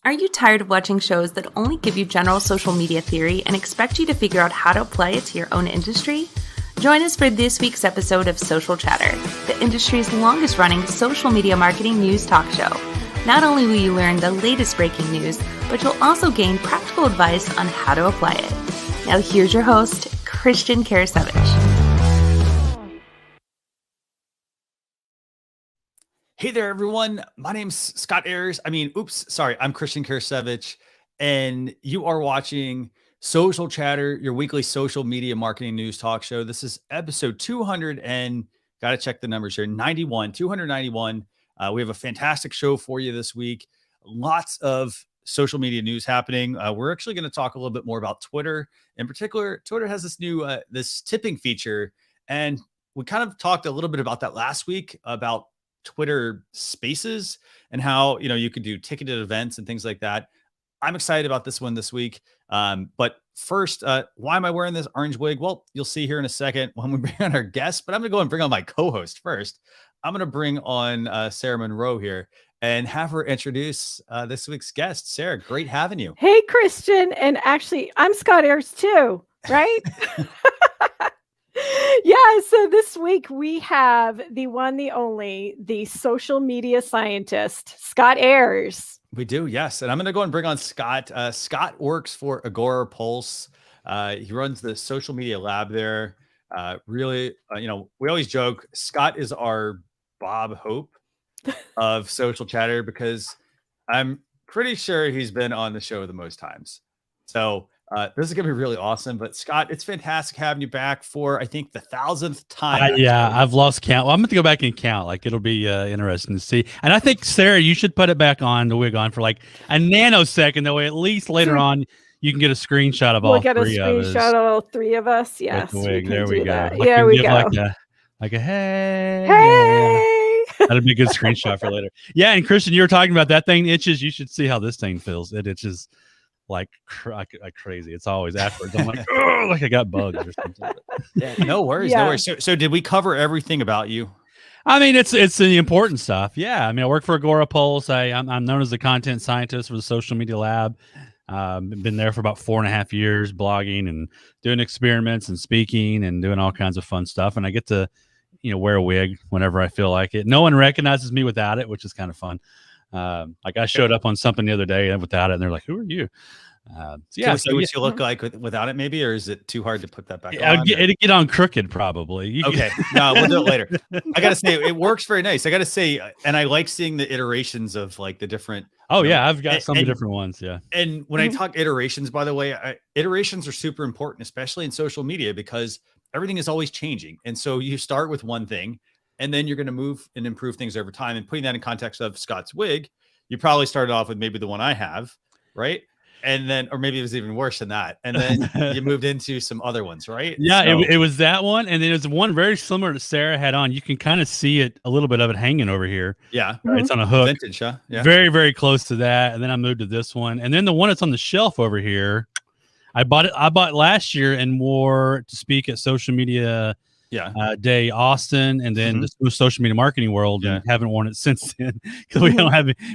Are you tired of watching shows that only give you general social media theory and expect you to figure out how to apply it to your own industry? Join us for this week's episode of Social Chatter, the industry's longest-running social media marketing news talk show. Not only will you learn the latest breaking news, but you'll also gain practical advice on how to apply it. Now here's your host, Christian Karasiewicz. Hey there, everyone. My name's Scott Ayres. I'm Christian Karasiewicz, and you are watching Social Chatter, your weekly social media marketing news talk show. This is episode 200, and got to check the numbers here, 291. We have a fantastic show for you this week. Lots of social media news happening. We're actually going to talk a little bit more about Twitter. In particular, Twitter has this new this tipping feature, and we kind of talked a little bit about that last week about Twitter Spaces and how, you could do ticketed events and things like that. I'm excited about this one this week. But first, why am I wearing this orange wig? Well, you'll see here in a second when we bring on our guest, but I'm going to go and bring on my co-host first. I'm going to bring on Sarah Monroe here and have her introduce this week's guest. Sarah, great having you. Hey, Christian. And actually, I'm Scott Ayres too, right? Yeah, so this week we have the one, the only, the social media scientist, Scott Ayres. We do, yes. And I'm going to go and bring on Scott. Scott works for Agorapulse. He runs the social media lab there. We always joke, Scott is our Bob Hope of Social Chatter because I'm pretty sure he's been on the show the most times. So this is going to be really awesome. But Scott, it's fantastic having you back for, I think, the 1,000th time. I've lost count. Well, I'm going to go back and count. Like, it'll be interesting to see. And I think, Sarah, you should put it back on, the wig on for like a nanosecond. That way, at least later on, you can get a screenshot of all three of us. We'll get a screenshot of all three of us. Yes. The wig. There we go. Yeah, we go. Like a hey. Hey. Yeah. That'd be a good screenshot for later. Yeah. And Christian, you were talking about that thing itches. You should see how this thing feels. It itches like crazy. It's always afterwards. I'm like, oh, like I got bugs or something. Yeah, no worries. No worries. So did we cover everything about you? I mean, it's the important stuff. Yeah. I mean, I work for Agorapulse. I'm known as the content scientist for the social media lab. Been there for about 4.5 years, blogging and doing experiments and speaking and doing all kinds of fun stuff. And I get to, wear a wig whenever I feel like it. No one recognizes me without it, which is kind of fun. Like I showed up on something the other day without it, and they're like, "Who are you?" So what you look like without it, maybe, or is it too hard to put that back on? It'd get on crooked, probably. Okay, no, we'll do it later. I gotta say, it works very nice. I gotta say, and I like seeing the iterations of like the different. Oh yeah, I've got some different ones. Yeah, and when I talk iterations, by the way, iterations are super important, especially in social media, because everything is always changing, and so you start with one thing. And then you're going to move and improve things over time. And putting that in context of Scott's wig, you probably started off with maybe the one I have, right? And then, or maybe it was even worse than that. And then you moved into some other ones, right? Yeah, so, it was that one. And then there's one very similar to Sarah had on. You can kind of see it, a little bit of it hanging over here. Yeah. It's on a hook. Vintage, huh? Yeah. Very, very close to that. And then I moved to this one. And then the one that's on the shelf over here, I bought last year and wore to speak at Social Media Day Austin, and then the social media marketing world, and haven't worn it since then because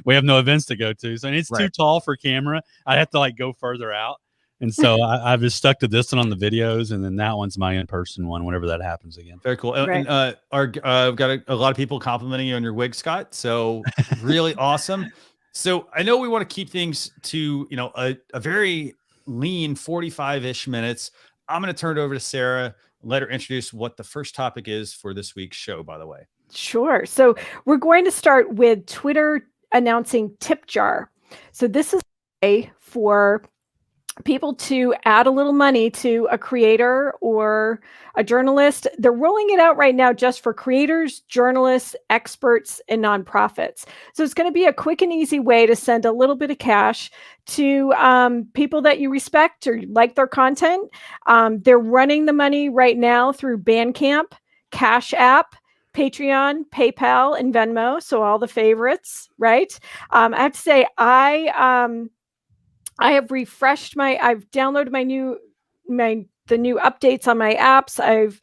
we have no events to go to. So and it's too tall for camera. I have to like go further out, and so I've just stuck to this one on the videos, and then that one's my in-person one whenever that happens again. Very cool. Right. And I've got a lot of people complimenting you on your wig, Scott. So really awesome. So I know we want to keep things to a very lean 45-ish minutes. I'm going to turn it over to Sarah. Let her introduce what the first topic is for this week's show, by the way. Sure. So we're going to start with Twitter announcing Tip Jar. So this is a way for people to add a little money to a creator or a journalist. They're rolling it out right now just for creators, journalists, experts, and nonprofits. So it's going to be a quick and easy way to send a little bit of cash to people that you respect or like their content. They're running the money right now through Bandcamp, Cash App, Patreon, PayPal, and Venmo. So all the favorites, right? I have to say, I have refreshed I've downloaded the new updates on my apps. I've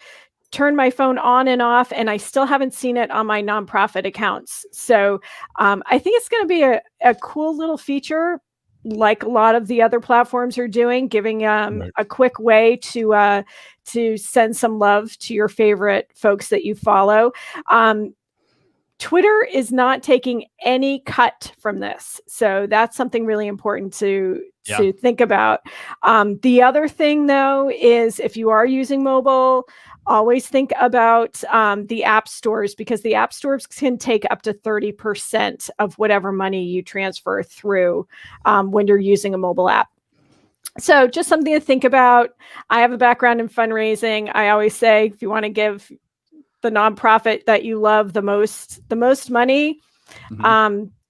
turned my phone on and off, and I still haven't seen it on my nonprofit accounts. So I think it's going to be a cool little feature like a lot of the other platforms are doing, giving a quick way to send some love to your favorite folks that you follow. Twitter is not taking any cut from this. So that's something really important to think about. The other thing, though, is if you are using mobile, always think about the app stores, because the app stores can take up to 30% of whatever money you transfer through when you're using a mobile app. So just something to think about. I have a background in fundraising. I always say, if you want to give the nonprofit that you love the most money,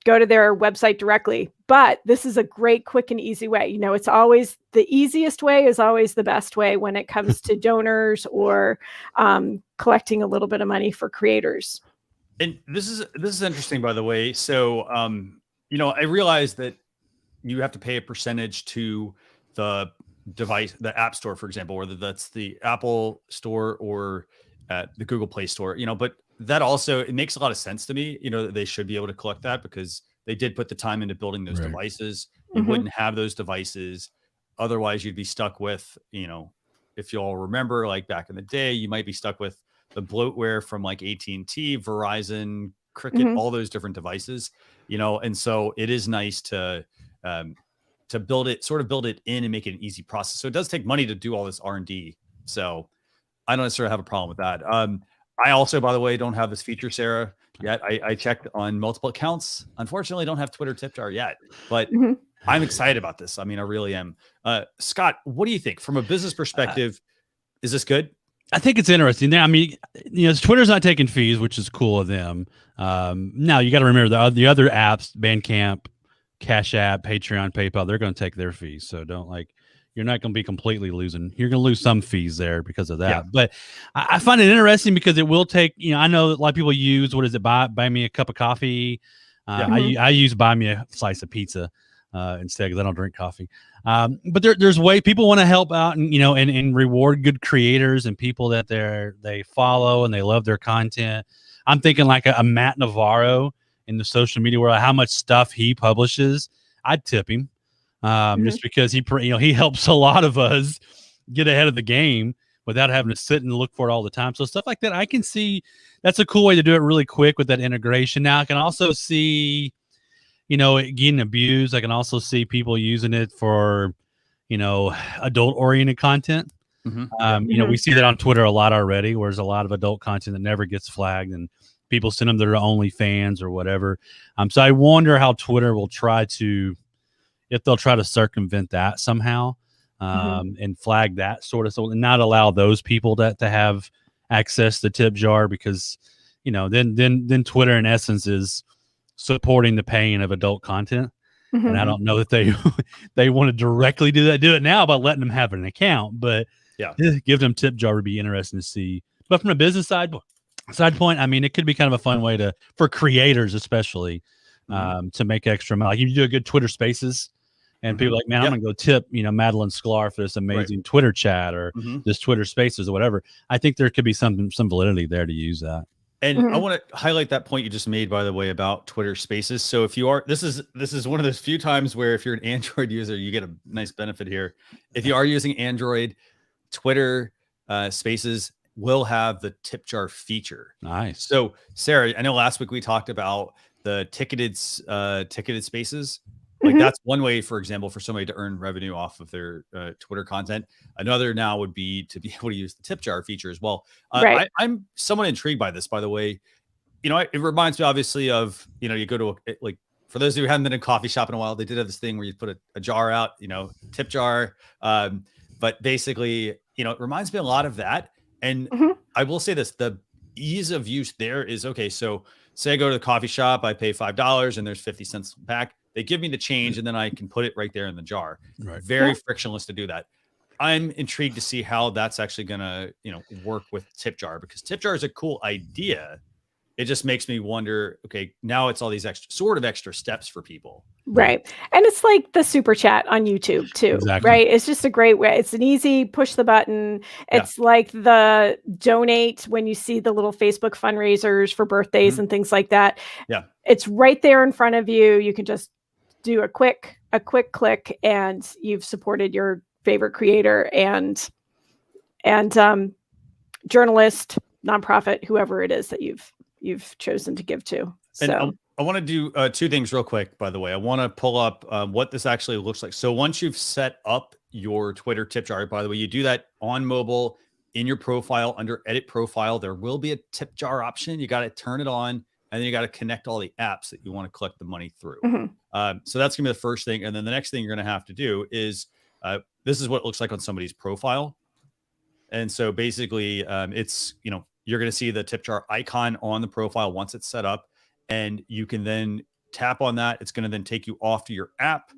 go to their website directly. But this is a great, quick, and easy way. It's always the easiest way is always the best way when it comes to donors or collecting a little bit of money for creators. And this is interesting, by the way. So, I realize that you have to pay a percentage to the device, the App Store, for example, whether that's the Apple Store or the Google Play Store, but that also, it makes a lot of sense to me, that they should be able to collect that because they did put the time into building those devices. You wouldn't have those devices. Otherwise you'd be stuck with, if you all remember, like back in the day, you might be stuck with the bloatware from like AT&T, Verizon, Cricket, all those different devices, and so it is nice to build it in and make it an easy process. So it does take money to do all this R&D. So I don't necessarily have a problem with that. I also, by the way, don't have this feature, Sarah, yet. I checked on multiple accounts. Unfortunately, don't have Twitter tip jar yet, but I'm excited about this. I mean, I really am. Scott, what do you think from a business perspective? Is this good? I think it's interesting. I mean, Twitter's not taking fees, which is cool of them. Now you got to remember the other apps, Bandcamp, Cash App, Patreon, PayPal, they're going to take their fees. So you're not going to be completely losing. You're going to lose some fees there because of that. Yeah. But I find it interesting because it will take, I know a lot of people use, what is it? Buy me a cup of coffee. I use buy me a slice of pizza instead, because I don't drink coffee. But there's way people want to help out and, and reward good creators and people that they follow and they love their content. I'm thinking like a Matt Navarro in the social media world, how much stuff he publishes. I'd tip him. Just because he helps a lot of us get ahead of the game without having to sit and look for it all the time. So stuff like that, I can see that's a cool way to do it really quick with that integration. Now I can also see, it getting abused. I can also see people using it for, adult oriented content. We see that on Twitter a lot already, where there's a lot of adult content that never gets flagged and people send them their OnlyFans or whatever. So I wonder how Twitter will if they'll try to circumvent that somehow, and flag that so and not allow those people to have access to tip jar, because, then Twitter in essence is supporting the paying of adult content. And I don't know that they want to directly do it now by letting them have an account, but give them tip jar would be interesting to see. But from a business side point, I mean, it could be kind of a fun way for creators, especially, to make extra money. Like you do a good Twitter Spaces, and people are like, man, I'm gonna go tip, Madeline Sklar for this amazing Twitter chat or this Twitter Spaces or whatever. I think there could be some validity there to use that. And I want to highlight that point you just made, by the way, about Twitter Spaces. So if you are, this is one of those few times where if you're an Android user, you get a nice benefit here. If you are using Android, Twitter Spaces will have the tip jar feature. Nice. So Sarah, I know last week we talked about the ticketed spaces. Like that's one way, for example, for somebody to earn revenue off of their Twitter content. Another now would be to be able to use the tip jar feature as well. I'm somewhat intrigued by this, by the way. It reminds me obviously of, you go to like, for those who haven't been in a coffee shop in a while, they did have this thing where you put a jar out, tip jar. But basically, it reminds me a lot of that. And I will say this, the ease of use there is, okay, so say I go to the coffee shop, I pay $5 and there's 50 cents back. They give me the change and then I can put it right there in the jar. Right. Very frictionless to do that. I'm intrigued to see how that's actually going to, work with tip jar, because tip jar is a cool idea. It just makes me wonder, okay, now it's all these extra steps for people. Right. And it's like the super chat on YouTube too, right? It's just a great way. It's an easy push the button. It's like the donate when you see the little Facebook fundraisers for birthdays and things like that. Yeah. It's right there in front of you. You can just do a quick a quick click and you've supported your favorite creator and journalist, nonprofit, whoever it is that you've chosen to give to. So and I want to do 2 things real quick, by the way. I want to pull up what this actually looks like. So once you've set up your Twitter tip jar, by the way, you do that on mobile in your profile under edit profile. There will be a tip jar option. You got to turn it on, and then you got to connect all the apps that you want to collect the money through. So that's gonna be the first thing. And then the next thing you're going to have to do is this is what it looks like on somebody's profile. And so basically it's, you're going to see the tip jar icon on the profile once it's set up, and you can then tap on that. It's going to then take you off to your app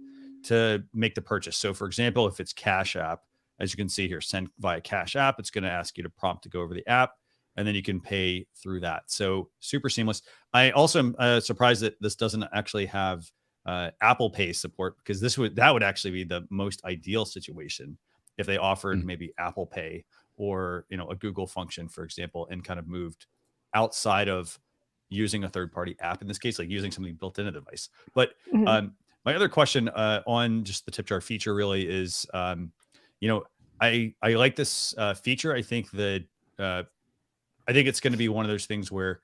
to make the purchase. So for example, if it's Cash App, as you can see here, send via Cash App, it's going to ask you to prompt to go over the app, and then you can pay through that. So super seamless. I also am surprised that this doesn't actually have Apple Pay support, because that would actually be the most ideal situation if they offered maybe Apple Pay or a Google function, for example, and kind of moved outside of using a third-party app in this case, like using something built into the device. But my other question on just the tip jar feature really is, I like this feature. I think that I think it's going to be one of those things where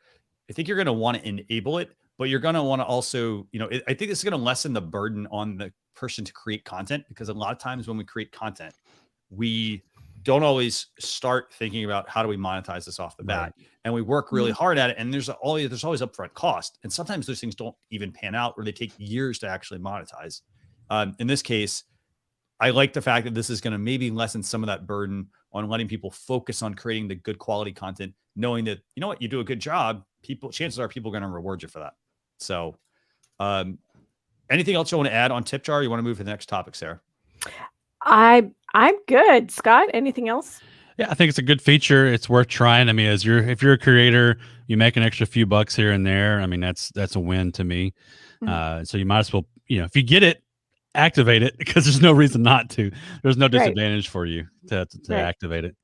I think you're going to want to enable it, but you're going to want to also, I think this is going to lessen the burden on the person to create content, because a lot of times when we create content, we don't always start thinking about how do we monetize this off the bat. And we work really hard at it. And there's always upfront cost. And sometimes those things don't even pan out, or they take years to actually monetize. In this case, I like the fact that this is going to maybe lessen some of that burden on letting people focus on creating the good quality content, knowing that, you do a good job, chances are people are going to reward you for that. So anything else you want to add on tip jar? You want to move to the next topic, Sarah? I'm good. Scott, anything else? Yeah, I think it's a good feature. It's worth trying. I mean, if you're a creator, you make an extra few bucks here and there. I mean, that's a win to me. So you might as well, if you get it, activate it, because there's no reason not to. There's no disadvantage for you to activate it.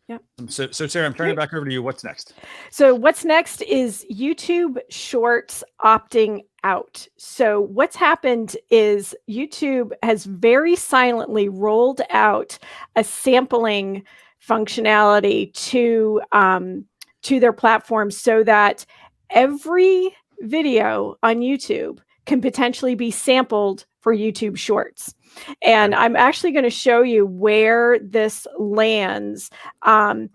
Yeah. So Sarah, I'm turning it back over to you. What's next? So what's next is YouTube Shorts opting out. So what's happened is YouTube has very silently rolled out a sampling functionality to their platform, so that every video on YouTube can potentially be sampled for YouTube Shorts. And I'm actually going to show you where this lands. And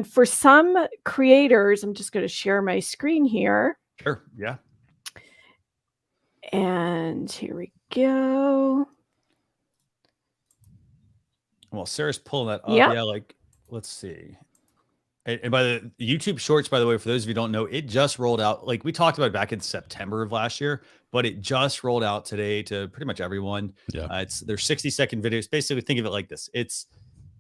for some creators, I'm just going to share my screen here. Sure. Yeah. And here we go. Well, Sarah's pulling that up. Yep. Yeah. Let's see. And by the YouTube Shorts, by the way, for those of you who don't know, it just rolled out. Like we talked about back in September of last year, but it just rolled out today to pretty much everyone. Yeah. They're 60-second videos. Basically, think of it like this: it's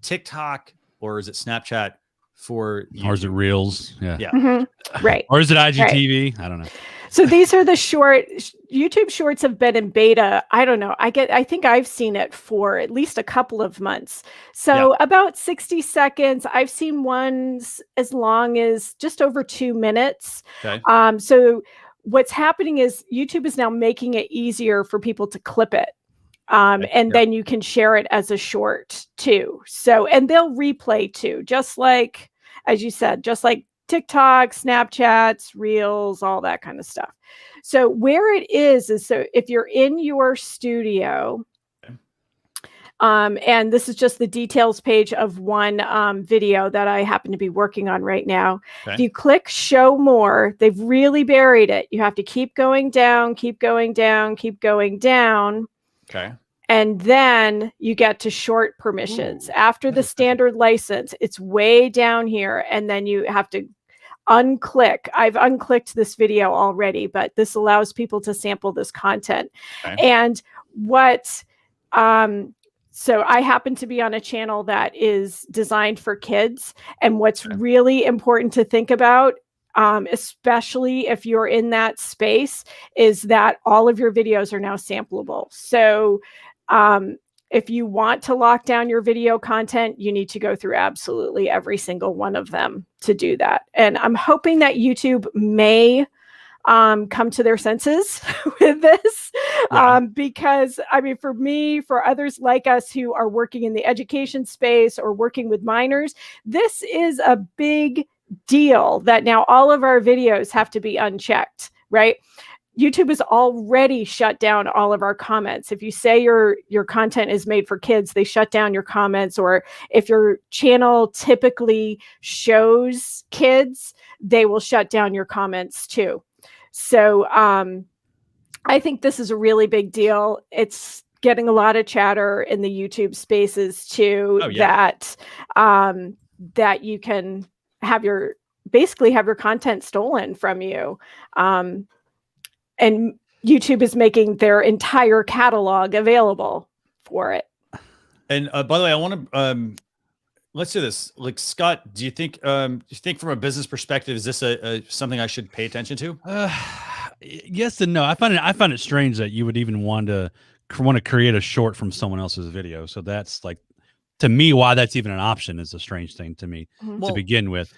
TikTok, or is it Snapchat for YouTube? Or is it Reels? Yeah. Yeah. Right. Or is it IGTV? Right. I don't know. So these are the YouTube Shorts have been in beta. I don't know. I think I've seen it for at least a couple of months. So about 60 seconds. I've seen ones as long as just over 2 minutes. Okay. So what's happening is YouTube is now making it easier for people to clip it. And then you can share it as a short too. So, and they'll replay too, just like, as you said, just like TikTok, Snapchats, Reels, all that kind of stuff. So where it is so if you're in your studio, and this is just the details page of one video that I happen to be working on right now. Okay. If you click show more, they've really buried it. You have to keep going down, keep going down, keep going down. Okay. And then you get to short permissions. After the standard license, it's way down here. And then you have to unclick. I've unclicked this video already, but this allows people to sample this content. Okay. And so I happen to be on a channel that is designed for kids. And what's really important to think about, especially if you're in that space, is that all of your videos are now sampleable. So if you want to lock down your video content, you need to go through absolutely every single one of them to do that. And I'm hoping that YouTube may come to their senses with this. Because I mean, for me, for others like us who are working in the education space or working with minors, this is a big deal that now all of our videos have to be unchecked, right? YouTube has already shut down all of our comments. If you say your content is made for kids, they shut down your comments. Or if your channel typically shows kids, they will shut down your comments too. So I think this is a really big deal. It's getting a lot of chatter in the YouTube spaces too, that you can have basically have your content stolen from you. And YouTube is making their entire catalog available for it. And by the way, I want to let's do this. Like, Scott, do you think from a business perspective, is this something I should pay attention to? Yes and no. I find it strange that you would even want to create a short from someone else's video. So that's like, to me, why that's even an option is a strange thing to me to begin with.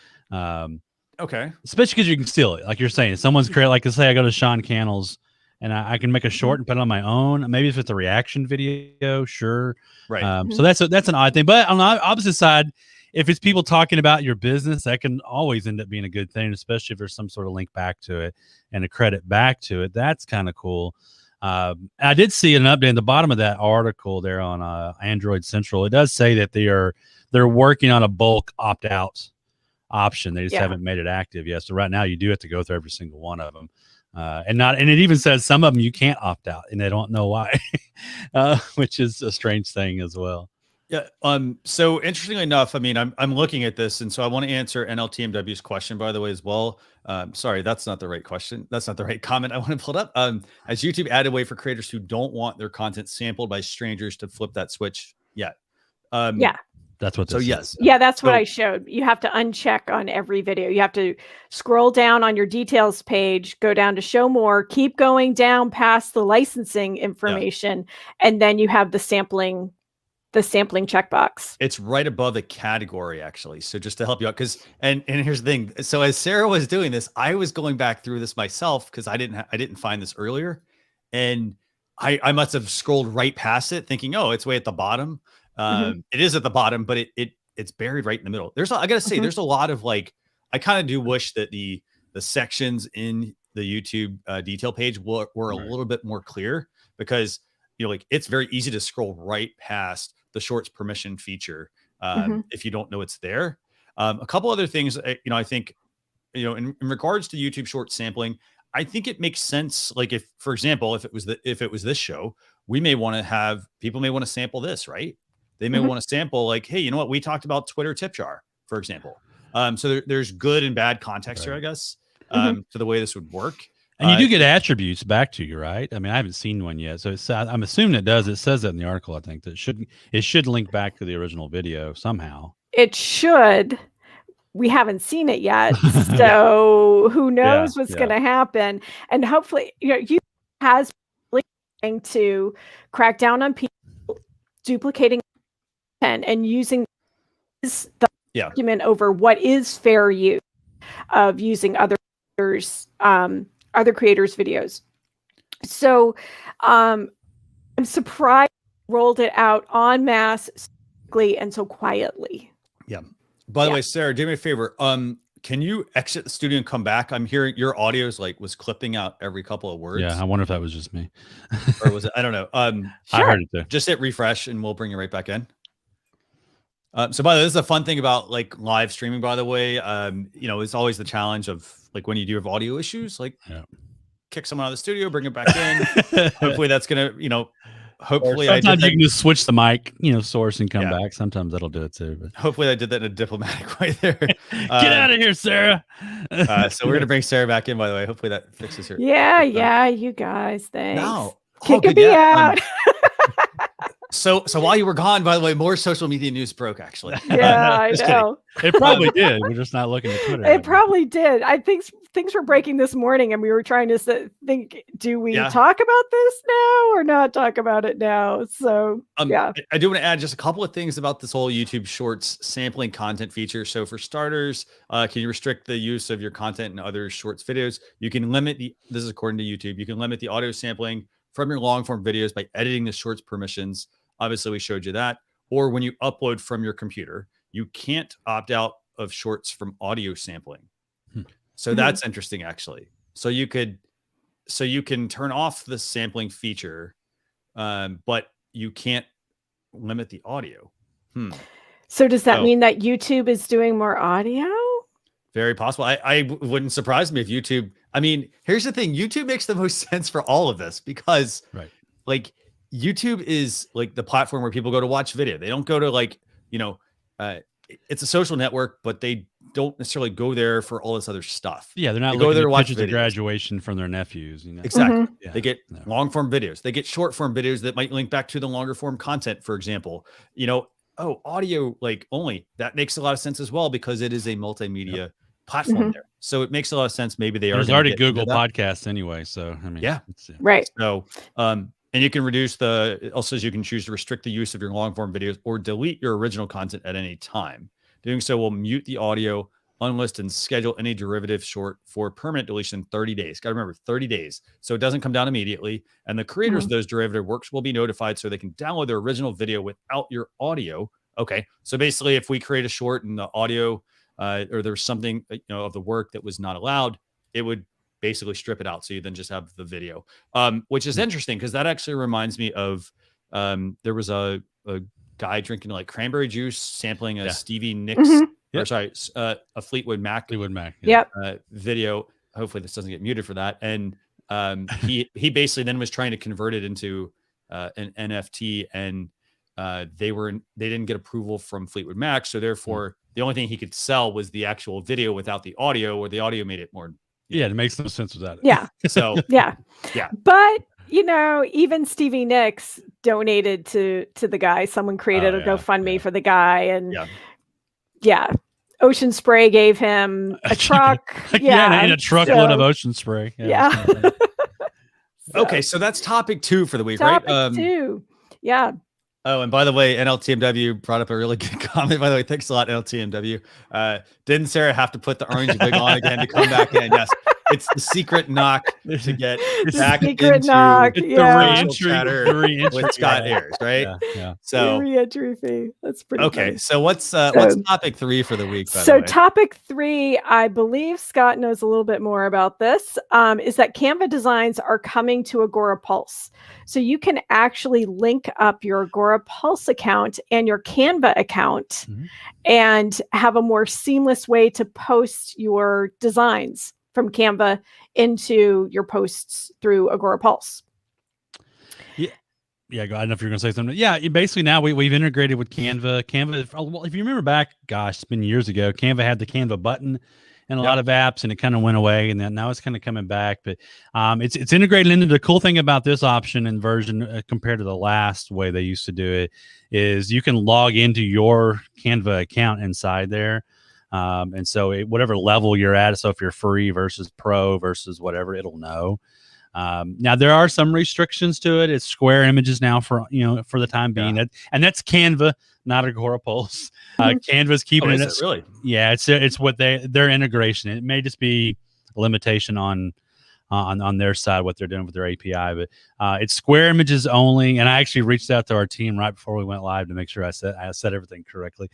Okay. Especially because you can steal it. Like you're saying, someone's created, like, say I go to Sean Cannell's and I can make a short and put it on my own. Maybe if it's a reaction video, sure. Right. So that's an odd thing. But on the opposite side, if it's people talking about your business, that can always end up being a good thing, especially if there's some sort of link back to it and a credit back to it. That's kind of cool. I did see an update at the bottom of that article there on Android Central. It does say that they're working on a bulk opt-out option. They just haven't made it active yet. So right now you do have to go through every single one of them. And it even says some of them you can't opt out and they don't know why, which is a strange thing as well. Yeah. So interestingly enough, I mean, I'm looking at this, and so I want to answer NLTMW's question, by the way, as well. Sorry, that's not the right question. That's not the right comment. I want to pull it up. Has YouTube added a way for creators who don't want their content sampled by strangers to flip that switch yet? That's what. So yes. Yeah, that's what I showed. You have to uncheck on every video. You have to scroll down on your details page, go down to show more, keep going down past the licensing information, and then you have the sampling checkbox. It's right above the category, actually. So just to help you out, because and here's the thing. So as Sarah was doing this, I was going back through this myself because I didn't find this earlier, and I must have scrolled right past it, thinking, oh, it's way at the bottom. It is at the bottom, but it's buried right in the middle. I gotta say, there's a lot of, like, I kind of do wish that the sections in the YouTube detail page were a little bit more clear, because like, it's very easy to scroll right past the shorts permission feature if you don't know it's there. A couple other things, I think, in regards to YouTube short sampling, I think it makes sense. Like, if, for example, if it was this show, people may want to sample this, right? They may want to sample, like, hey, you know what? We talked about Twitter tip jar, for example. So there's good and bad context here, I guess, to the way this would work. And you do get attributes back to you, right? I mean, I haven't seen one yet, so I'm assuming it does. It says that in the article. I think that it should link back to the original video somehow. It should. We haven't seen it yet, so who knows what's going to happen? And hopefully, YouTube has trying to crack down on people duplicating content and using the argument over what is fair use of using other creators' videos. So I'm surprised they rolled it out en masse and so quietly. Yeah. By the way, Sarah, do me a favor. Can you exit the studio and come back? I'm hearing your audio's was clipping out every couple of words. Yeah, I wonder if that was just me. Or was it? I don't know. I heard it too. Just hit refresh and we'll bring you right back in. So by the way, this is a fun thing about live streaming, by the way. It's always the challenge of when you do have audio issues, kick someone out of the studio, bring it back in. Hopefully that's going to, hopefully sometimes you can just switch the mic, source and come back. Sometimes that'll do it too. But hopefully I did that in a diplomatic way there. Get out of here, Sarah. So we're going to bring Sarah back in, by the way. Hopefully that fixes her. Yeah, you guys, thanks. No. Kick me out. So while you were gone, by the way, more social media news broke, actually. Yeah, I know. It probably did. We're just not looking at Twitter. It probably did. I think things were breaking this morning, and we were trying to think: do we talk about this now or not talk about it now? So yeah, I do want to add just a couple of things about this whole YouTube Shorts sampling content feature. So for starters, can you restrict the use of your content in other Shorts videos? You can limit this is according to YouTube. You can limit the audio sampling from your long form videos by editing the Shorts permissions. Obviously, we showed you that. Or when you upload from your computer, you can't opt out of Shorts from audio sampling. So that's interesting, actually. So you can turn off the sampling feature, but you can't limit the audio. So does that mean that YouTube is doing more audio? Very possible. I wouldn't surprise me if YouTube. I mean, here's the thing: YouTube makes the most sense for all of this because, like, YouTube is like the platform where people go to watch video. They don't go to it's a social network, but they don't necessarily go there for all this other stuff. Yeah, they're not looking there to watch pictures of graduation from their nephews. Exactly. Yeah. They get long form videos. They get short form videos that might link back to the longer form content. For example, audio like only that makes a lot of sense as well because it is a multimedia platform there. So it makes a lot of sense. Maybe there's already Google Podcasts anyway. So I mean, right. So and you can also you can choose to restrict the use of your long form videos or delete your original content at any time. Doing so will mute the audio, unlist and schedule any derivative short for permanent deletion in 30 days. Got to remember 30 days. So it doesn't come down immediately. And the creators of those derivative works will be notified so they can download their original video without your audio. Okay. So basically if we create a short and the audio or there's something of the work that was not allowed, it would basically strip it out. So you then just have the video, which is interesting because that actually reminds me of there was a guy drinking like cranberry juice, sampling a Stevie Nicks, or sorry, a Fleetwood Mac video. Hopefully this doesn't get muted for that. And he basically then was trying to convert it into an NFT, and they didn't get approval from Fleetwood Mac, so therefore the only thing he could sell was the actual video without the audio, or the audio made it more. It makes no sense without it. Yeah. So yeah. But even Stevie Nicks donated to the guy. Someone created a GoFundMe for the guy, and Ocean Spray gave him a truck. And a truckload of Ocean Spray. Okay, so that's topic 2 for the week, topic right? 2. Yeah. Oh, and by the way, NLTMW brought up a really good comment. By the way, thanks a lot, NLTMW. Didn't Sarah have to put the orange wig on again to come back in? Yes. It's the secret knock to get back into the chatter with Scott Ayres, right? Yeah. So the re-entry fee. That's pretty okay. funny. So what's topic 3 for the week? By the way? Topic 3, I believe Scott knows a little bit more about this. Is that Canva designs are coming to Agorapulse, so you can actually link up your Agorapulse account and your Canva account, and have a more seamless way to post your designs from Canva into your posts through Agorapulse. I don't know if you're going to say something. Yeah, basically now we've integrated with Canva. Canva, if you remember back, gosh, it's been years ago, Canva had the Canva button in a lot of apps, and it kind of went away, and then now it's kind of coming back. But it's integrated into. The cool thing about this option and version compared to the last way they used to do it is you can log into your Canva account inside there. And so whatever level you're at, so if you're free versus pro versus whatever, it'll know. Now there are some restrictions to it. It's square images now for the time being, and that's Canva, not Agorapulse. Canva's keeping it. Really? Yeah, it's what their integration. It may just be a limitation on their side what they're doing with their API, but it's square images only. And I actually reached out to our team right before we went live to make sure I said everything correctly.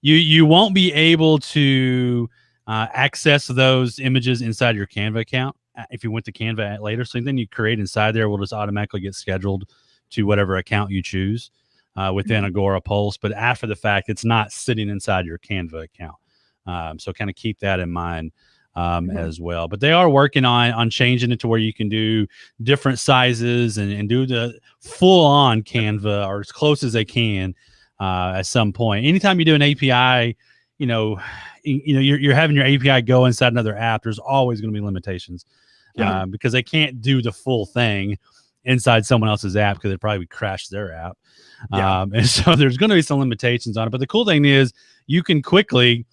You won't be able to access those images inside your Canva account if you went to Canva later. So then you create inside there will just automatically get scheduled to whatever account you choose within Agorapulse. But after the fact, it's not sitting inside your Canva account. So kind of keep that in mind as well. But they are working on changing it to where you can do different sizes and do the full on Canva, or as close as they can. At some point, anytime you do an API, you're having your API go inside another app. There's always going to be limitations because they can't do the full thing. inside someone else's app because it probably crashed their app. Yeah. And so there's going to be some limitations on it. But the cool thing is you can quickly,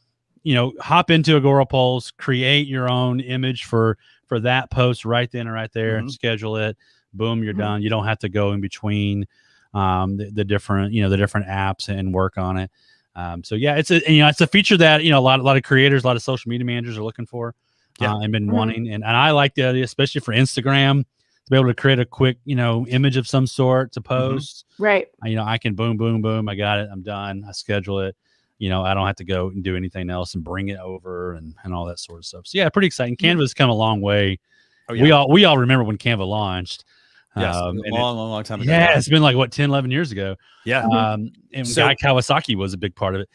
hop into Agorapulse, create your own image for that post right then and right there, schedule it, boom, you're done. You don't have to go in between the different apps and work on it. So yeah, it's a feature that, a lot of creators, a lot of social media managers are looking for and been wanting. And I like the idea, especially for Instagram, to be able to create a quick, image of some sort to post. Right. I can boom, boom, boom. I got it. I'm done. I schedule it. I don't have to go and do anything else and bring it over and all that sort of stuff. So yeah, pretty exciting. Canva's come a long way. Oh, yeah. We all remember when Canva launched. Yes, a long time ago. Yeah, it's been like 10, 11 years ago. Yeah. And Guy Kawasaki was a big part of it.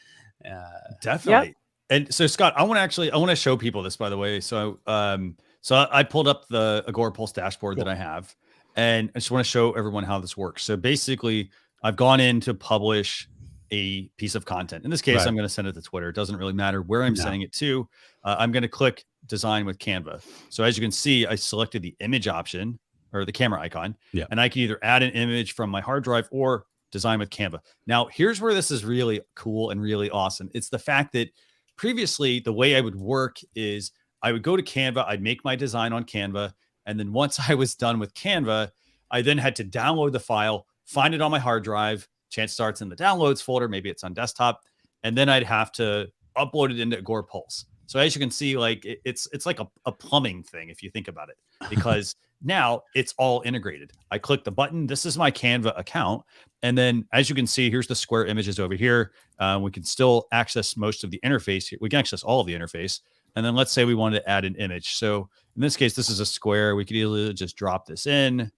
Definitely. Yep. And so Scott, I want to show people this, by the way. So I pulled up the Agorapulse dashboard that I have, and I just want to show everyone how this works. So basically, I've gone in to publish a piece of content. In this case, I'm going to send it to Twitter. It doesn't really matter where I'm sending it to. I'm going to click design with Canva. So as you can see, I selected the image option or the camera icon, and I can either add an image from my hard drive or design with Canva. Now, here's where this is really cool and really awesome. It's the fact that previously the way I would work is I would go to Canva, I'd make my design on Canva, and then once I was done with Canva, I then had to download the file, find it on my hard drive. Chance starts in the downloads folder, maybe it's on desktop, and then I'd have to upload it into Agorapulse. So as you can see, like it's like a plumbing thing if you think about it, because now it's all integrated. I click the button. This is my Canva account. And then as you can see, here's the square images over here. We can still access most of the interface. We can access all of the interface. And then let's say we wanted to add an image. So in this case, this is a square. We could either just drop this in,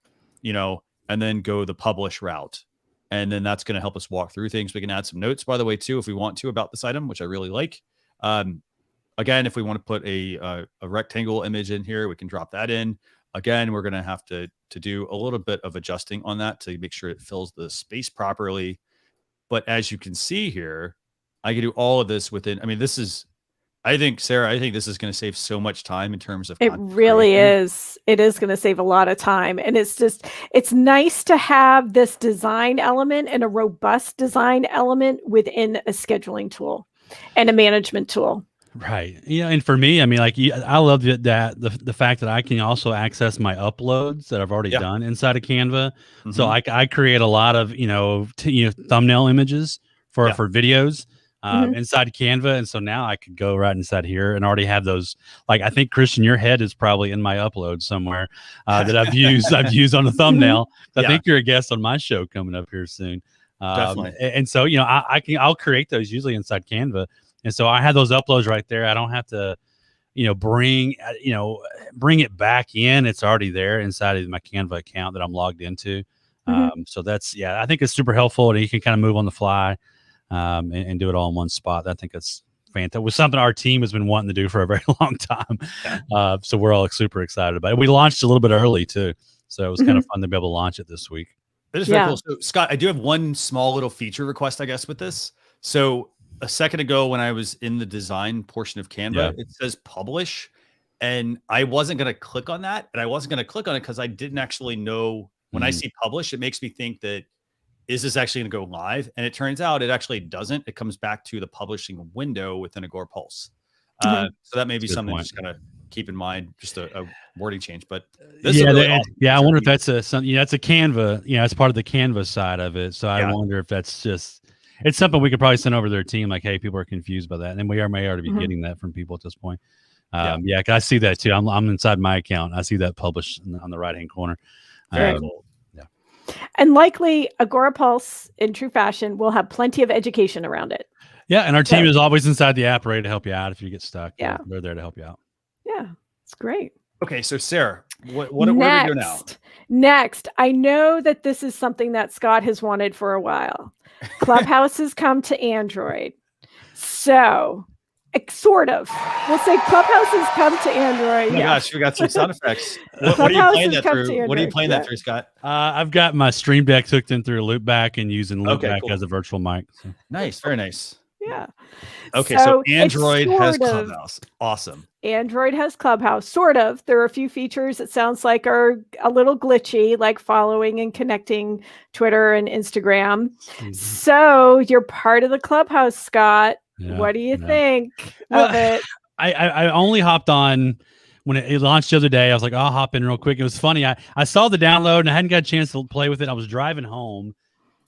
and then go the publish route. And then that's going to help us walk through things. We can add some notes, by the way, too, if we want to, about this item, which I really like. Again, if we want to put a rectangle image in here, we can drop that in. Again, we're going to have to do a little bit of adjusting on that to make sure it fills the space properly. But as you can see here, I can do all of this within. I mean, I think, Sarah, this is going to save so much time in terms of. It really is. It is going to save a lot of time. And it's nice to have this design element and a robust design element within a scheduling tool and a management tool. Right. Yeah. And for me, I mean, I love the fact that I can also access my uploads that I've already done inside of Canva. So I create a lot of, thumbnail images for videos inside Canva. And so now I could go right inside here and already have those. Like, I think, Christian, your head is probably in my upload somewhere that I've used on the thumbnail. I think you're a guest on my show coming up here soon. Definitely. And so, I'll create those usually inside Canva. And so I have those uploads right there. I don't have to, bring it back in. It's already there inside of my Canva account that I'm logged into. So I think it's super helpful, and you can kind of move on the fly and do it all in one spot. I think that's fantastic. It was something our team has been wanting to do for a very long time. So we're all super excited about it. We launched a little bit early too. So it was kind of fun to be able to launch it this week. It is very cool. So Scott, I do have one small little feature request, I guess, with this. So a second ago, when I was in the design portion of Canva, it says publish, and I wasn't going to click on that. And I wasn't going to click on it because I didn't actually know when I see publish, it makes me think that, is this actually going to go live? And it turns out it actually doesn't. It comes back to the publishing window within Agorapulse. So that may be something to just kind of keep in mind, just a wording change. But this is really awesome. I wonder if that's that's a Canva, it's part of the Canva side of it. So I wonder if that's just, it's something we could probably send over to their team. Like, hey, people are confused by that. And we may already be getting that from people at this point. Cause I see that too. I'm inside my account. I see that published on the right-hand corner. Very cool. And likely Agorapulse, in true fashion, will have plenty of education around it. Yeah. And our team is always inside the app, ready to help you out if you get stuck. Yeah. They're there to help you out. Yeah. It's great. Okay. So Sarah, what do we do now? Next, I know that this is something that Scott has wanted for a while. Clubhouse has come to Android. So, sort of. We'll say Clubhouse has come to Android. Oh my gosh, we got some sound effects. What are you playing that through? What are you playing that through, Scott? I've got my Stream Deck hooked in through a loopback and using loopback as a virtual mic. So. Nice, very nice. Yeah. Okay, so it's Android has sort of- Clubhouse. Awesome. Android has Clubhouse, sort of. There are a few features it sounds like are a little glitchy, like following and connecting Twitter and Instagram. So you're part of the Clubhouse, Scott. What do you think of it? I only hopped on when it launched the other day. I was like, I'll hop in real quick. It was funny. I saw the download and I hadn't got a chance to play with it. I was driving home.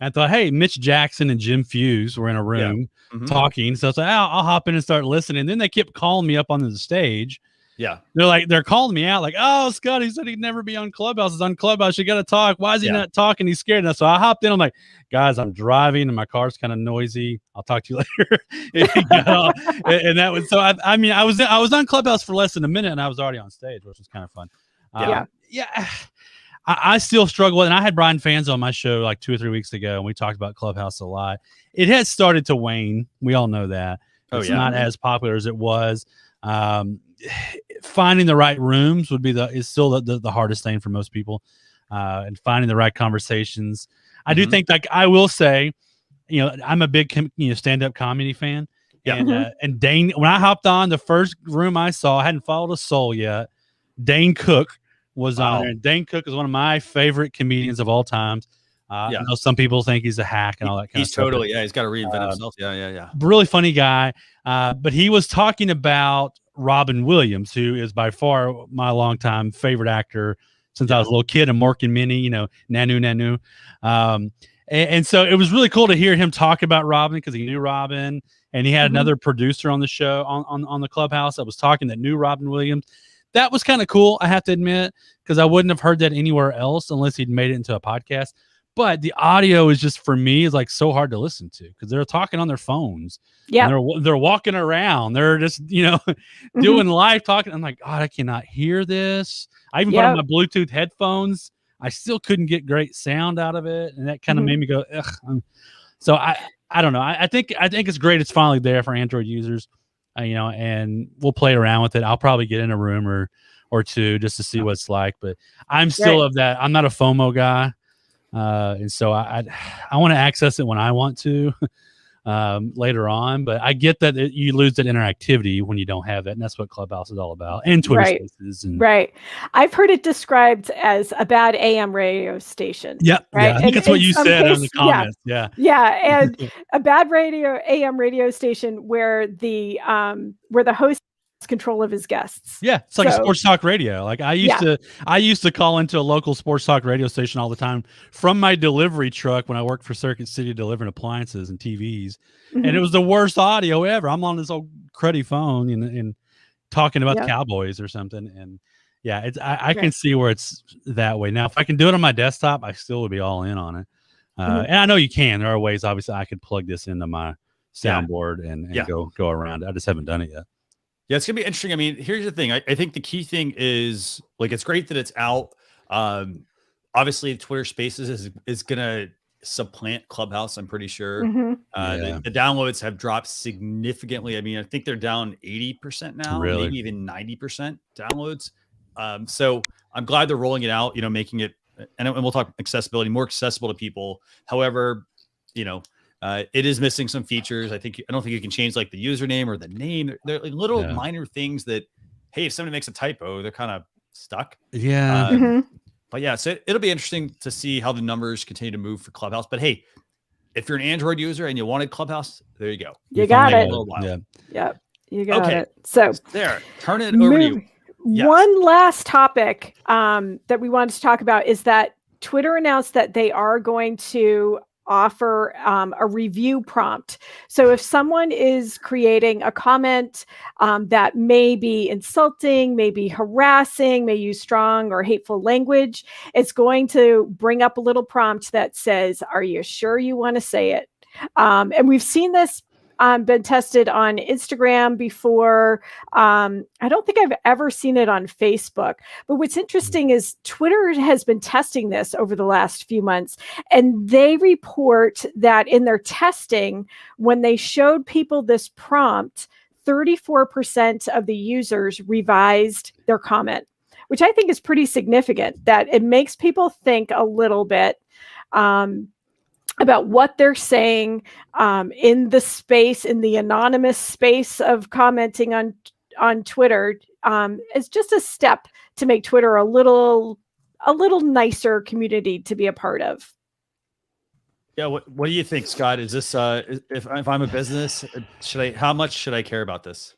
I thought, hey, Mitch Jackson and Jim Fuse were in a room talking. So I was like, I'll hop in and start listening. And then they kept calling me up on the stage. Yeah. They're calling me out like, oh, Scott, he said he'd never be on Clubhouse. He's on Clubhouse. You got to talk. Why is he not talking? He's scared. And so I hopped in. I'm like, guys, I'm driving and my car's kind of noisy. I'll talk to you later. and that was, so I mean, I was on Clubhouse for less than a minute and I was already on stage, which was kind of fun. I still struggle with it. And I had Brian Fans on my show like 2 or 3 weeks ago, and we talked about Clubhouse a lot. It has started to wane. We all know that. It's not as popular as it was. Finding the right rooms is still the hardest thing for most people, and finding the right conversations. I do think, like I will say, I'm a big stand-up comedy fan. Yeah. And Dane, when I hopped on, the first room I saw, I hadn't followed a soul yet. Dane Cook was on there. And Dane Cook is one of my favorite comedians of all time. I know some people think he's a hack and all that kind of stuff. He's got to reinvent himself. Really funny guy. But he was talking about Robin Williams, who is by far my longtime favorite actor since I was a little kid, and Mork and Minnie, Nanu. And so it was really cool to hear him talk about Robin because he knew Robin, and he had another producer on the show on the Clubhouse that was talking that knew Robin Williams. That was kind of cool, I have to admit, because I wouldn't have heard that anywhere else unless he'd made it into a podcast. But the audio is just, for me, is like so hard to listen to because they're talking on their phones. Yeah, they're walking around. They're just doing live talking. I'm like, God, I cannot hear this. I even put on my Bluetooth headphones. I still couldn't get great sound out of it, and that kind of made me go, ugh. So I don't know. I think it's great. It's finally there for Android users. And we'll play around with it. I'll probably get in a room or two just to see what it's like. But I'm still of that. I'm not a FOMO guy. And so I want to access it when I want to later on. But I get that you lose that interactivity when you don't have that. And that's what Clubhouse is all about. And Twitter Spaces. Right. I've heard it described as a bad AM radio station. Yeah. Right. Yeah. I think it's what you said in the comments. Yeah. Yeah. And a bad AM radio station where the host has control of his guests. Yeah. It's like a sports talk radio. Like I used to call into a local sports talk radio station all the time from my delivery truck when I worked for Circuit City delivering appliances and TVs. And it was the worst audio ever. I'm on this old cruddy phone and talking about the Cowboys or something. And I can see where it's that way. Now, if I can do it on my desktop, I still would be all in on it. And I know you can. There are ways, obviously, I could plug this into my soundboard and go around. I just haven't done it yet. Yeah, it's going to be interesting. I mean, here's the thing. I think the key thing is, like, it's great that it's out. Obviously, Twitter Spaces is going to supplant Clubhouse, I'm pretty sure. The downloads have dropped significantly. I mean, I think they're down 80% now, maybe even 90% downloads. So I'm glad they're rolling it out, making it, and we'll talk accessibility, more accessible to people. However, it is missing some features. I don't think you can change like the username or the name. They're like little minor things that, hey, if somebody makes a typo, they're kind of stuck. Yeah. But yeah, so it'll be interesting to see how the numbers continue to move for Clubhouse. But hey, if you're an Android user and you wanted Clubhouse, there you go. You got it. Yeah. You got it. So there, turn it over to you. Yes. One last topic that we wanted to talk about is that Twitter announced that they are going to offer a review prompt. So if someone is creating a comment that may be insulting, may be harassing, may use strong or hateful language, it's going to bring up a little prompt that says, are you sure you want to say it? And we've seen this been tested on Instagram before. I don't think I've ever seen it on Facebook. But what's interesting is Twitter has been testing this over the last few months. And they report that in their testing, when they showed people this prompt, 34% of the users revised their comment, which I think is pretty significant, that it makes people think a little bit. about what they're saying in the space, in the anonymous space of commenting on Twitter, is just a step to make Twitter a little nicer community to be a part of. Yeah, what do you think, Scott? Is this if I'm a business, how much should I care about this?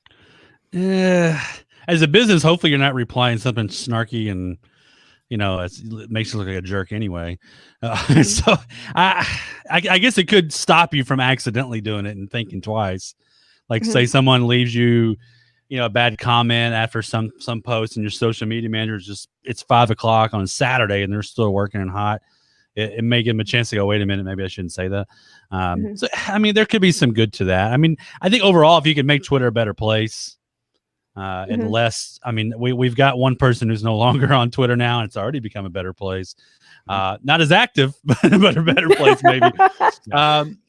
As a business, hopefully you're not replying something snarky and it makes you look like a jerk anyway. So I guess it could stop you from accidentally doing it and thinking twice. Like say someone leaves you, a bad comment after some post, and your social media manager it's 5 o'clock on Saturday and they're still working and hot. It may give them a chance to go, wait a minute, maybe I shouldn't say that. So, I mean, there could be some good to that. I mean, I think overall, if you could make Twitter a better place, and less, I mean, we've got one person who's no longer on Twitter now, and it's already become a better place. Not as active, but a better place maybe.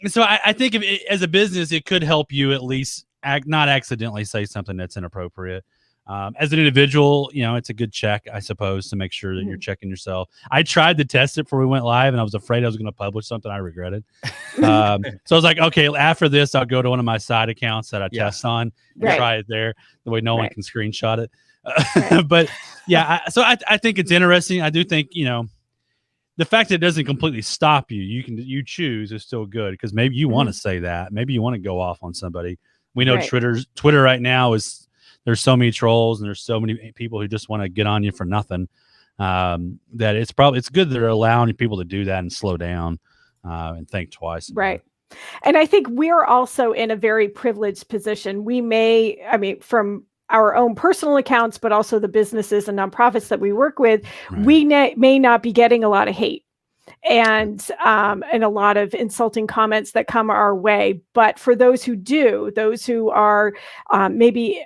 So I think as a business, it could help you at least not accidentally say something that's inappropriate. As an individual, it's a good check, I suppose, to make sure that you're checking yourself. I tried to test it before we went live, and I was afraid I was going to publish something I regretted. So I was like, okay, after this, I'll go to one of my side accounts that I test on and try it there. The way no one can screenshot it. But yeah, so I think it's interesting. I do think, the fact that it doesn't completely stop you, you choose is still good, because maybe you want to say that. Maybe you want to go off on somebody. We know Twitter right now there's so many trolls and there's so many people who just want to get on you for nothing, that it's good that they're allowing people to do that and slow down and think twice. Right. And I think we're also in a very privileged position. We may, from our own personal accounts, but also the businesses and nonprofits that we work with, we may not be getting a lot of hate and a lot of insulting comments that come our way. But for those who do, those who are maybe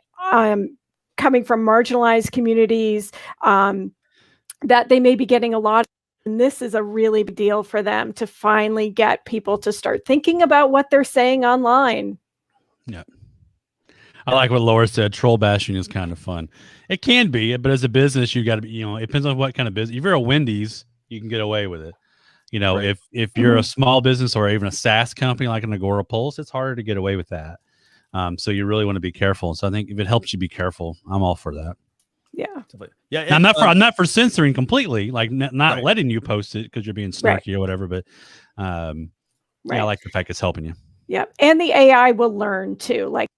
coming from marginalized communities, that they may be getting a lot. And this is a really big deal for them to finally get people to start thinking about what they're saying online. Yeah. I like what Laura said. Troll bashing is kind of fun. It can be, but as a business, you got to be, it depends on what kind of business. If you're a Wendy's, you can get away with it. If you're a small business or even a SaaS company like an Agorapulse, it's harder to get away with that. So you really want to be careful. So I think if it helps you be careful, I'm all for that. Yeah. Yeah. I'm not for censoring completely, like not letting you post it because you're being snarky or whatever. But yeah, I like the fact it's helping you. Yeah. And the AI will learn too. Like,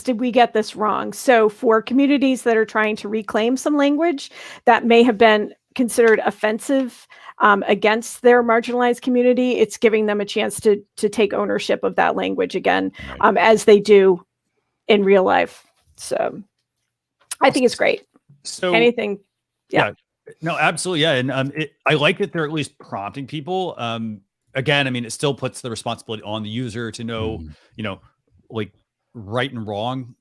did we get this wrong? So for communities that are trying to reclaim some language that may have been considered offensive against their marginalized community, it's giving them a chance to take ownership of that language again, as they do in real life. So I think it's great. So anything. Yeah. No, absolutely. Yeah. And I like that they're at least prompting people. Again, I mean, it still puts the responsibility on the user to know, like right and wrong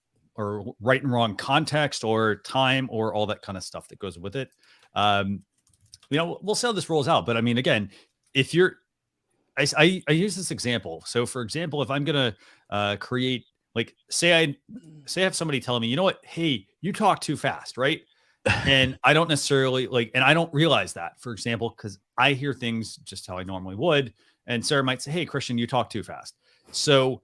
context or time or all that kind of stuff that goes with it. We'll see how this rolls out. But I mean, again, if you're, I use this example. So for example, if I'm going to create, like, say I have somebody telling me, you know what, hey, you talk too fast, right? And I don't necessarily and I don't realize that, for example, because I hear things just how I normally would. And Sarah might say, hey, Christian, you talk too fast. So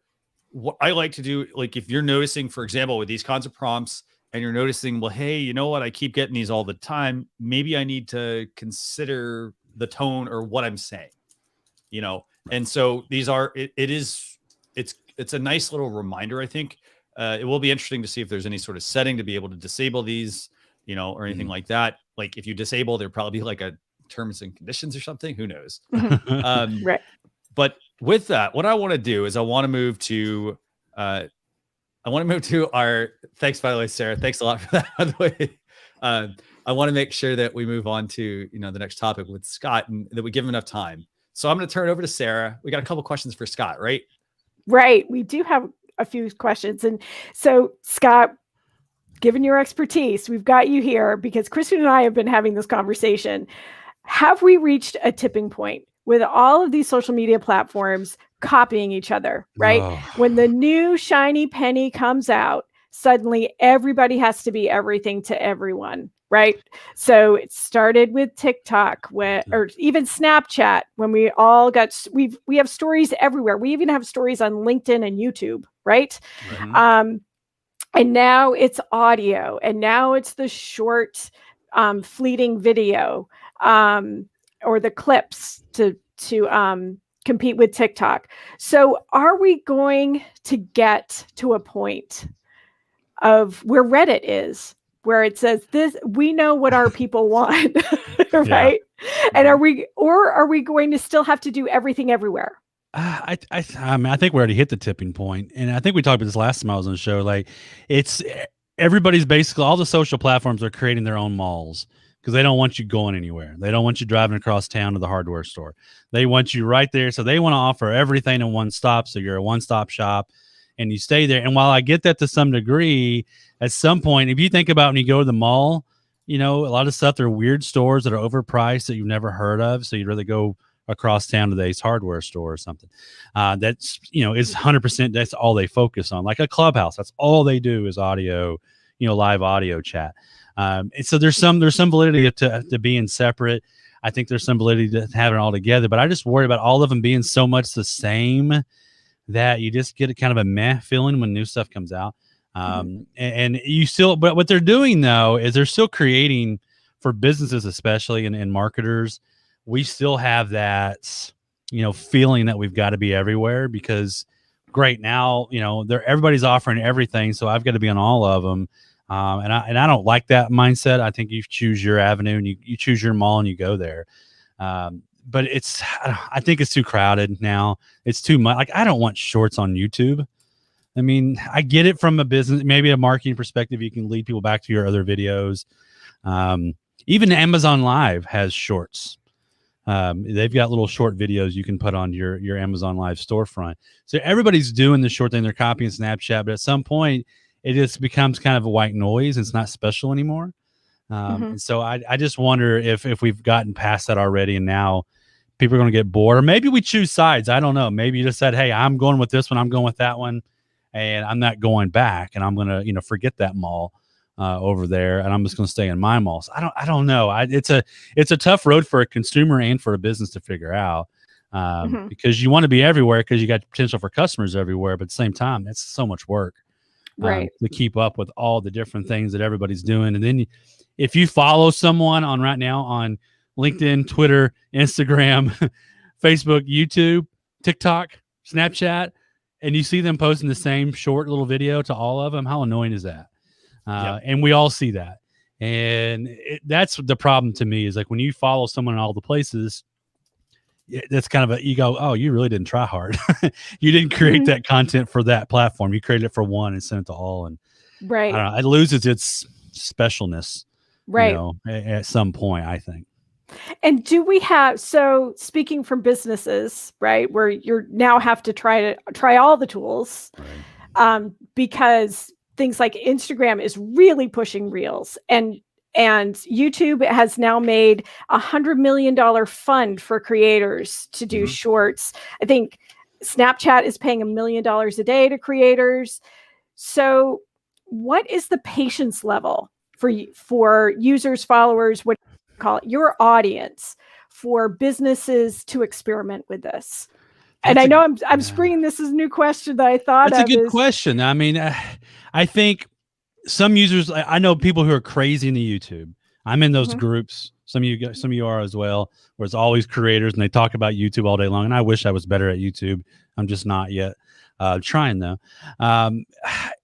what I like to do, like if you're noticing, for example, with these kinds of prompts and you're noticing, well, hey, you know what, I keep getting these all the time. Maybe I need to consider the tone or what I'm saying, And so these are, it's a nice little reminder, I think. It will be interesting to see if there's any sort of setting to be able to disable these, or anything like that. Like if you disable, there'll probably be like a terms and conditions or something. Who knows? Right. But with that, what I want to do is I want to move to our, thanks, by the way, Sarah, thanks a lot for that, by the way. I want to make sure that we move on to, the next topic with Scott and that we give him enough time. So I'm going to turn it over to Sarah. We got a couple questions for Scott, right? Right. We do have a few questions. And so, Scott, given your expertise, we've got you here because Kristen and I have been having this conversation. Have we reached a tipping point with all of these social media platforms copying each other, right? Oh. When the new shiny penny comes out, suddenly everybody has to be everything to everyone, right? So it started with TikTok, or even Snapchat, when we all got, we have stories everywhere. We even have stories on LinkedIn and YouTube, right? Mm-hmm. And now it's audio, and now it's the short, fleeting video, or the clips to compete with TikTok. So are we going to get to a point of where Reddit is, where it says this, we know what our people want, right? Yeah. And are we going to still have to do everything everywhere? I mean, I think we already hit the tipping point, and I think we talked about this last time I was on the show. Like, it's everybody's basically, all the social platforms are creating their own malls because they don't want you going anywhere. They don't want you driving across town to the hardware store. They want you right there, so they want to offer everything in one stop. So you're a one-stop shop, and you stay there. And while I get that to some degree, at some point, if you think about when you go to the mall, you know, a lot of stuff, they're weird stores that are overpriced that you've never heard of. So you'd rather go across town to the Ace Hardware store or something. That's, you know, is 100%. That's all they focus on. Like a Clubhouse, that's all they do is audio, you know, live audio chat. And so there's some validity to being separate. I think there's some validity to having it all together, but I just worry about all of them being so much the same that you just get a kind of a meh feeling when new stuff comes out. And you still, but what they're doing though is they're still creating for businesses, especially and marketers. We still have that, you know, feeling that we've got to be everywhere because great now, you know, everybody's offering everything. So I've got to be on all of them. And I don't like that mindset. I think you choose your avenue and you choose your mall and you go there. But I think it's too crowded now. It's too much. Like, I don't want shorts on YouTube. I mean, I get it from a business, maybe a marketing perspective. You can lead people back to your other videos. Even Amazon Live has shorts. They've got little short videos you can put on your Amazon Live storefront. So everybody's doing the short thing. They're copying Snapchat, but at some point it just becomes kind of a white noise. It's not special anymore. And so I just wonder if we've gotten past that already. And now people are going to get bored, or maybe we choose sides. I don't know. Maybe you just said, hey, I'm going with this one. I'm going with that one. And I'm not going back. And I'm going to, you know, forget that mall over there, and I'm just going to stay in my malls. I don't know. It's a tough road for a consumer and for a business to figure out because you want to be everywhere because you got potential for customers everywhere, but at the same time, that's so much work, right? To keep up with all the different things that everybody's doing. And then if you follow someone on right now on LinkedIn, Twitter, Instagram, Facebook, YouTube, TikTok, Snapchat, and you see them posting the same short little video to all of them, how annoying is that? And we all see that. And that's the problem to me is like when you follow someone in all the places, that's kind of you go, oh, you really didn't try hard. You didn't create that content for that platform. You created it for one and sent it to all. And I don't know, it loses its specialness, you know, at some point, I think. And do we have, so speaking from businesses, right, where you now have to try all the tools, because things like Instagram is really pushing reels, and YouTube has now made $100 million fund for creators to do shorts. I think Snapchat is paying $1 million a day to creators. So what is the patience level for users, followers, what you call it, your audience, for businesses to experiment with this? And I know I'm springing this as a new question that I thought of. That's a good question. I mean, I think some users, I know people who are crazy into YouTube. I'm in those groups. Some of you are as well, where it's always creators and they talk about YouTube all day long. And I wish I was better at YouTube. I'm just not yet. Trying though.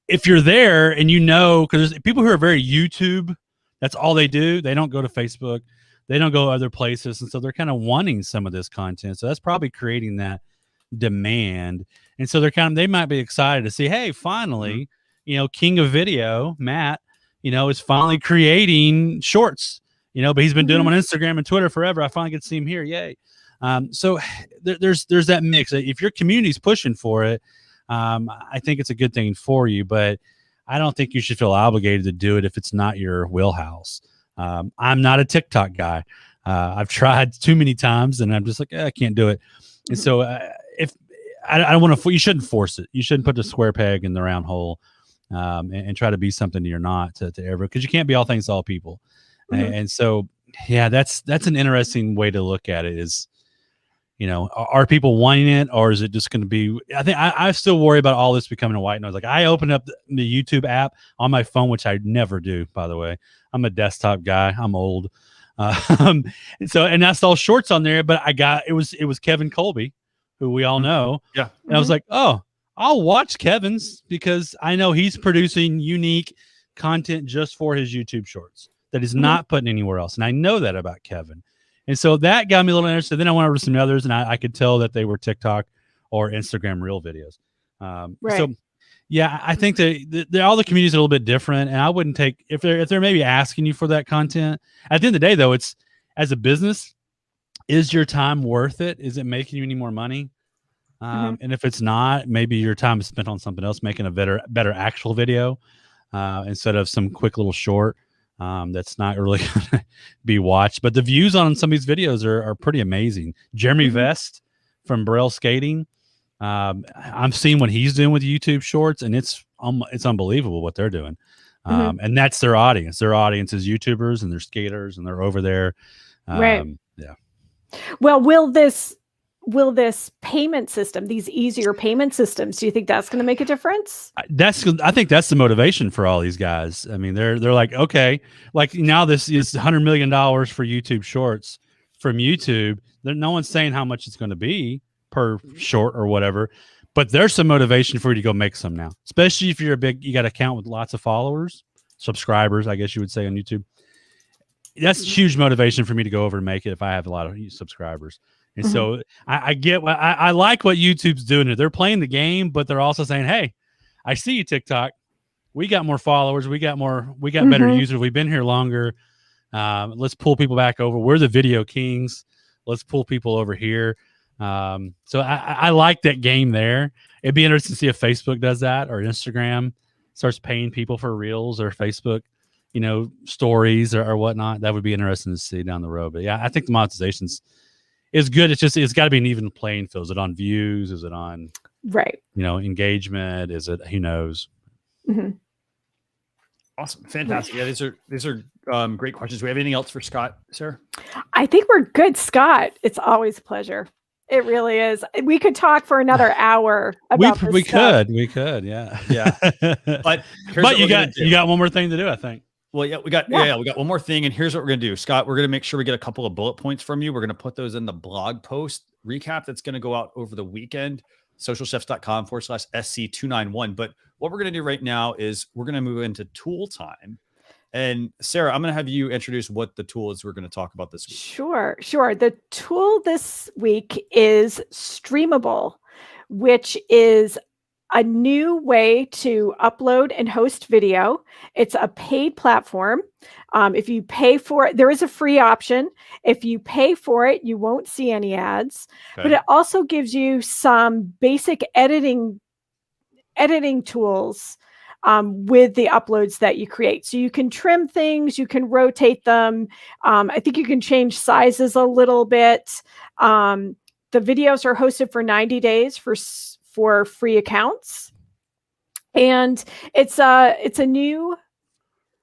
If you're there and you know, because there's people who are very YouTube, that's all they do. They don't go to Facebook. They don't go other places. And so they're kind of wanting some of this content. So that's probably creating that demand. And so they might be excited to see, hey, finally, you know, king of video, Matt, you know, is finally creating shorts, you know, but he's been doing them on Instagram and Twitter forever. I finally get to see him here. Yay. So there's that mix. If your community's pushing for it, I think it's a good thing for you, but I don't think you should feel obligated to do it if it's not your wheelhouse. I'm not a TikTok guy. I've tried too many times and I'm just like, I can't do it. And so if I don't want to, you shouldn't force it. You shouldn't put the square peg in the round hole and try to be something you're not to ever, because you can't be all things to all people. And so, yeah, that's an interesting way to look at it is, are people wanting it, or is it just going to be, I still worry about all this becoming a white noise. Like I open up the YouTube app on my phone, which I never do, by the way. I'm a desktop guy. I'm old. And that's all shorts on there, but it was Kevin Colby, who we all know. Yeah. And I was like, oh, I'll watch Kevin's because I know he's producing unique content just for his YouTube shorts that is not putting anywhere else. And I know that about Kevin. And so that got me a little interested. Then I went over to some others, and I could tell that they were TikTok or Instagram Reel videos. Right. So, yeah, I think that all the communities are a little bit different. And I wouldn't take if they're maybe asking you for that content. At the end of the day, though, it's as a business, is your time worth it? Is it making you any more money? And if it's not, maybe your time is spent on something else, making a better actual video instead of some quick little short. That's not really going to be watched, but the views on some of these videos are pretty amazing. Jeremy Vest from Braille Skating. I'm seeing what he's doing with YouTube shorts, and it's unbelievable what they're doing. And that's their audience. Their audience is YouTubers and they're skaters, and they're over there. Right. Yeah. Well, will this payment system, these easier payment systems, do you think that's going to make a difference? I think that's the motivation for all these guys. I mean, they're like, okay, like now this is $100 million for YouTube shorts from YouTube. No one's saying how much it's going to be per short or whatever, but there's some motivation for you to go make some now, especially if you got an account with lots of followers, subscribers, I guess you would say on YouTube. That's huge motivation for me to go over and make it if I have a lot of subscribers. And so I get what I like what YouTube's doing here. They're playing the game, but they're also saying, hey, I see you, TikTok. We got more followers. We got better users. We've been here longer. Let's pull people back over. We're the video kings. Let's pull people over here. So I like that game there. It'd be interesting to see if Facebook does that or Instagram starts paying people for Reels or Facebook, stories or whatnot. That would be interesting to see down the road. But yeah, I think the monetization's is good. It's got to be an even playing field. Is it on views? Is it on engagement? Is it who knows? Awesome, fantastic. Yeah, these are great questions. Do we have anything else for Scott, Sarah? I think we're good, Scott. It's always a pleasure. It really is. We could talk for another hour about this we stuff. could, yeah. But you got one more thing to do, I think. Well, yeah, we got one more thing, and here's what we're gonna do, Scott. We're gonna make sure we get a couple of bullet points from you. We're gonna put those in the blog post recap that's gonna go out over the weekend, socialchefs.com/SC291. But what we're gonna do right now is we're gonna move into tool time. And Sarah, I'm gonna have you introduce what the tool is we're gonna talk about this week. Sure. The tool this week is Streamable, which is a new way to upload and host video. It's a paid platform. If you pay for it, there is a free option. If you pay for it, you won't see any ads, but it also gives you some basic editing tools with the uploads that you create. So you can trim things, you can rotate them. I think you can change sizes a little bit. The videos are hosted for 90 days for free accounts, and it's a new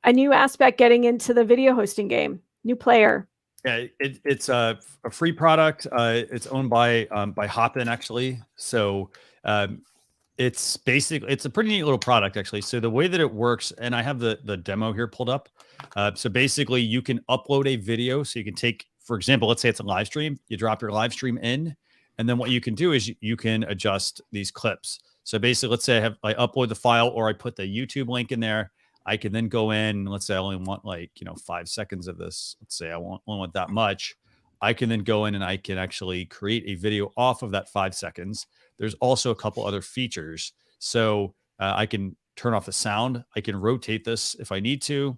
aspect getting into the video hosting game. New player. Yeah, it's a free product. It's owned by Hopin actually. So it's a pretty neat little product actually. So the way that it works, and I have the demo here pulled up. So basically, you can upload a video. So you can take, for example, let's say it's a live stream. You drop your live stream in. And then what you can do is you can adjust these clips. So basically, let's say I upload the file or I put the YouTube link in there. I can then go in, let's say I only want 5 seconds of this. Let's say I only want that much. I can then go in and I can actually create a video off of that 5 seconds. There's also a couple other features. So I can turn off the sound. I can rotate this if I need to.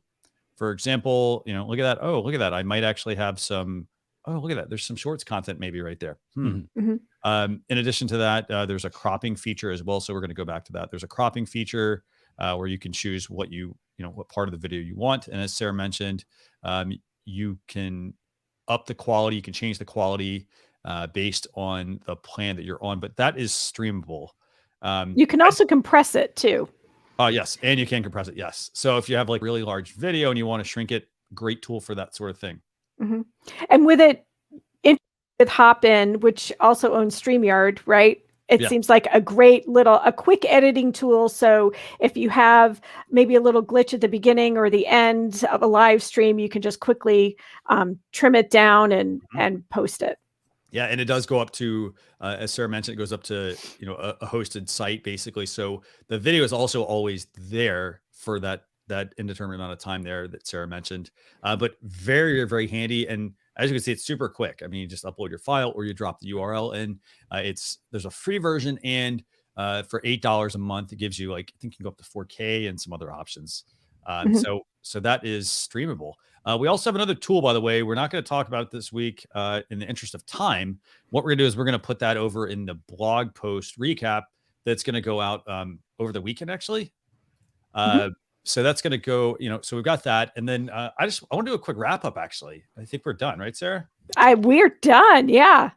For example, look at that. Oh, look at that. I might actually have some. Oh, look at that. There's some shorts content maybe right there. In addition to that, there's a cropping feature as well. So we're going to go back to that. There's a cropping feature where you can choose what what part of the video you want. And as Sarah mentioned, you can up the quality. You can change the quality based on the plan that you're on. But that is streamable. You can also compress it too. Yes. And you can compress it. Yes. So if you have really large video and you want to shrink it great tool for that sort of thing. Mm-hmm. And with it, with Hopin, which also owns StreamYard, right? It seems like a quick editing tool. So if you have maybe a little glitch at the beginning or the end of a live stream, you can just quickly trim it down and post it. Yeah, and it does go up to, as Sarah mentioned, it goes up to a hosted site basically. So the video is also always there for that indeterminate amount of time there that Sarah mentioned. But very, very handy. And as you can see, it's super quick. I mean, you just upload your file or you drop the URL in. There's a free version, and for $8 a month, it gives you, like, I think you can go up to 4K and some other options. So that is Streamable. We also have another tool, by the way. We're not going to talk about it this week in the interest of time. What we're going to do is we're going to put that over in the blog post recap that's going to go out over the weekend, actually. So that's going to go, so we've got that. And then I want to do a quick wrap up, actually. I think we're done, right, Sarah? We're done. Yeah.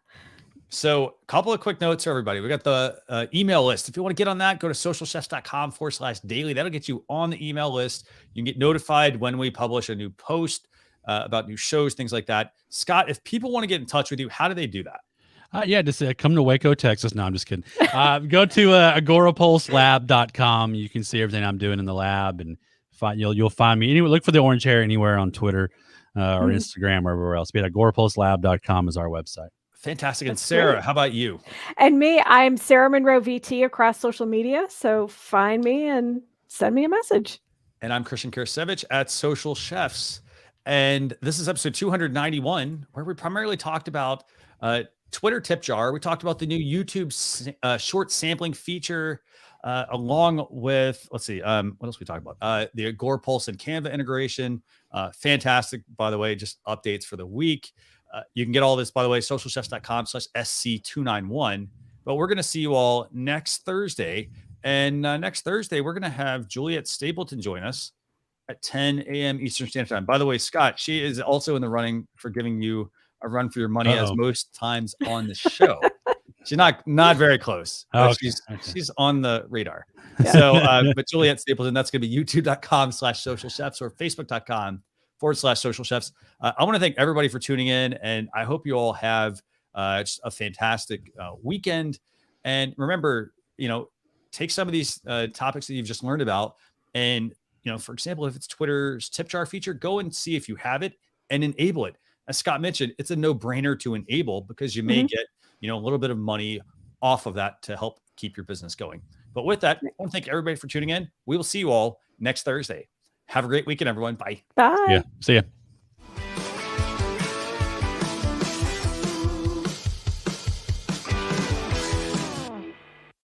So a couple of quick notes for everybody. We got the email list. If you want to get on that, go to socialchefs.com/daily. That'll get you on the email list. You can get notified when we publish a new post about new shows, things like that. Scott, if people want to get in touch with you, how do they do that? Just come to Waco, Texas. No, I'm just kidding. Go to agorapulselab.com. You can see everything I'm doing in the lab, and you'll find me anywhere. Look for the orange hair anywhere on Twitter or Instagram or everywhere else. But agorapulselab.com is our website. Fantastic. And Sarah, how about you? And me, I'm Sarah Monroe VT across social media. So find me and send me a message. And I'm Christian Karasiewicz at Social Chefs. And this is episode 291, where we primarily talked about Twitter tip jar. We talked about the new YouTube short sampling feature, along with, let's see, what else we talked about? The Agorapulse and Canva integration. Fantastic, by the way, just updates for the week. You can get all this, by the way, socialchefs.com/SC291. But we're going to see you all next Thursday. And next Thursday, we're going to have Juliet Stapleton join us at 10 a.m. Eastern Standard Time. By the way, Scott, she is also in the running for giving you a run for your money, as most times on the show. She's not very close. Okay. She's on the radar. So, but Juliet Stapleton, that's going to be youtube.com/socialchefs or facebook.com/socialchefs. I want to thank everybody for tuning in, and I hope you all have just a fantastic weekend. And remember, take some of these topics that you've just learned about, and for example, if it's Twitter's tip jar feature, go and see if you have it and enable it. As Scott mentioned, it's a no-brainer to enable, because you may get a little bit of money off of that to help keep your business going. But with that, I want to thank everybody for tuning in. We will see you all next Thursday. Have a great weekend, everyone. Bye. Bye. Yeah. See ya.